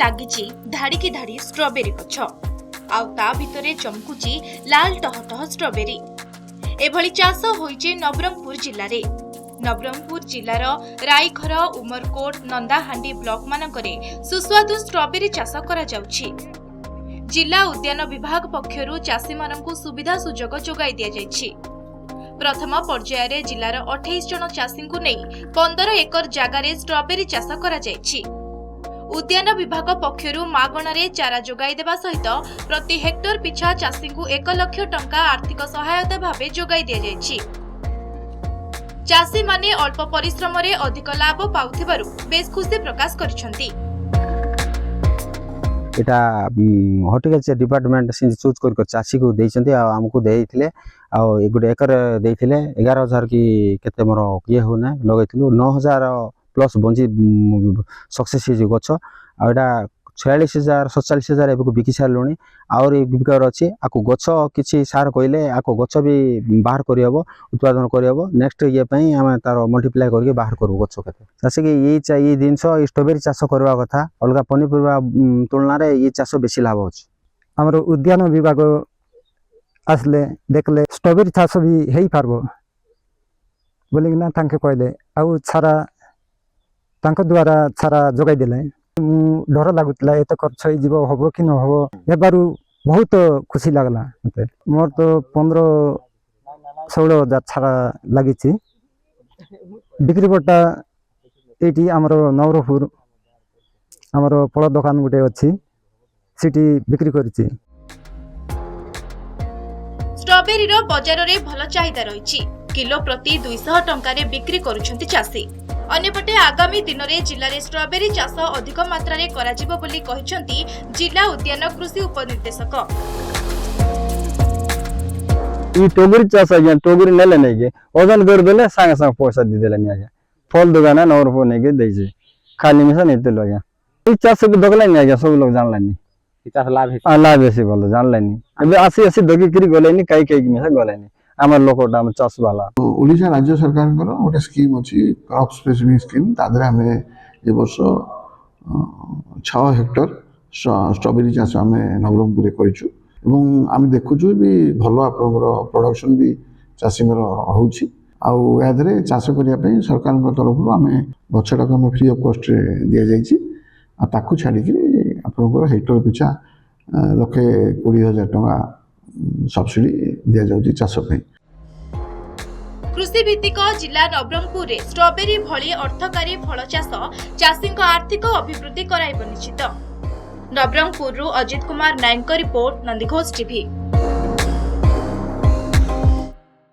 लागिची धाड़ी धाड़ी strawberry गछ आउ ता भितरे चमकुची लाल टहटह स्ट्रॉबेरी। एभली चाष होइचे नवरंगपुर जिल्ला रे। नवरंगपुर जिल्लार राईघर, उमरकोट, नंदाहांडी ब्लॉक मानकरे सुस्वादु स्ट्रॉबेरी चाष करा जाउछि। जिला उद्यान विभाग पक्षरु चाषी मानकु सुविधा सुजोग जोगाई दिया जाइछि। प्रथम पर्यायर जिलार 28 जन चाषी को नहीं 15 एकर जगार स्ट्रॉबेरी चाष करा जाइछि। उद्यान विभाग पक्षरु मागणारे चारा जोगाई देवा सहित प्रति हेक्टर पिछा चाषी को 1 लाख टंका आर्थिक सहायता भावे जोगाई दिया जाइछि। चाषी माने अल्प परिश्रम रे अधिक लाभ पाउथिबारु बेस खुशी प्रकाश करिसंती। एटा हॉर्टिकल्चर डिपार्टमेंट से चूज कर चाषी को देइसंती आ हमको देइथिले आ एगुडे एकर देइथिले 11000 की केते मोर ये होना लगैथिलु 9000 प्लस बंजी सक्सेस हे गछ आ एटा 46000 47000 एबको बिकी सारलोनी और बिकार अछि आको गछ किछि सार कइले आको गछ भी बाहर करि हबो उत्पादन करि हबो। नेक्स्ट ये पई हम तार मल्टीप्लाई करके बाहर करबो गछ केते जैसे कि ये चाहिए दिन स्ट्रॉबेरी चाष करबा कथा अलगा पनीपरिबा तुलना रे ये चाष बेसी लाभ अछि। हमर उद्यान विभाग आसले देखले स्ट्रॉबेरी चाष भी हेई पारबो बोली ना तांके कहले आउ छारा तांको द्वारा छारा जोगाई देले डर लागुतला एत खर्च जीव हबो कि न हबो एबारु बहुत खुशी लागला मते। मोर तो 15-16 हजार छारा लागिछि। बिक्री बटा एटी हमर नवरपुर हमर फल दुकान गुटे अछि सिटी बिक्री करिछि। स्ट्रॉबेरी रो बाजार रे भल चाहिदा रहिछि। किलो प्रति 200 टंका रे बिक्री करूछंती चाषी। अन्यपटे आगामी दिन में जिले में स्ट्रॉबेरी चाष अधिक मात्रा रे कराजिबो बोली कहिसंती जिला उद्यान कृषि उपनिर्देशक। ई स्ट्रॉबेरी चाष आज्ञा स्ट्रॉबेरी नेले नै के ओजन कर देले संगे संगे पैसा दि देले नि आज्ञा फल दुकान है 9 रुपया नै के दै छै खाली मिसा नै देलो आज्ञा। ई चाष के दगला नि आज्ञा सब लोग जानला नि ई चाष लाभ है बोल जानला नि एबे 80 दगी करी गले नि काई काई मिसा गले नि आमर लोकटा हम चाष वाला। ओडिशा राज्य सरकार गोटे स्कीम अच्छी क्रॉप स्पेसिफिक स्कीम तादरे आम ए वर्ष 6 हेक्टर स्ट्रॉबेरी चाष आम नवरंगपुर करूँ आम देखुचु भी भल आप प्रोडक्शन भी चाषी होदे चाष करने सरकार तरफ आम गछटा आम फ्री ऑफ कॉस्ट दि जाकू छाड़ी आप हेक्टर पिछा 1,20,000 टंका सब्सिडी दि जाउची चाष पे। कृषि भित्तिक जिला नवरंगपुर रे स्ट्रॉबेरी भली अर्थकारी फल चाष चाषी आर्थिक अभिवृद्धि कराइब निश्चित। Nabarangpur Ajit Kumar Nayak report, Nandighosh TV.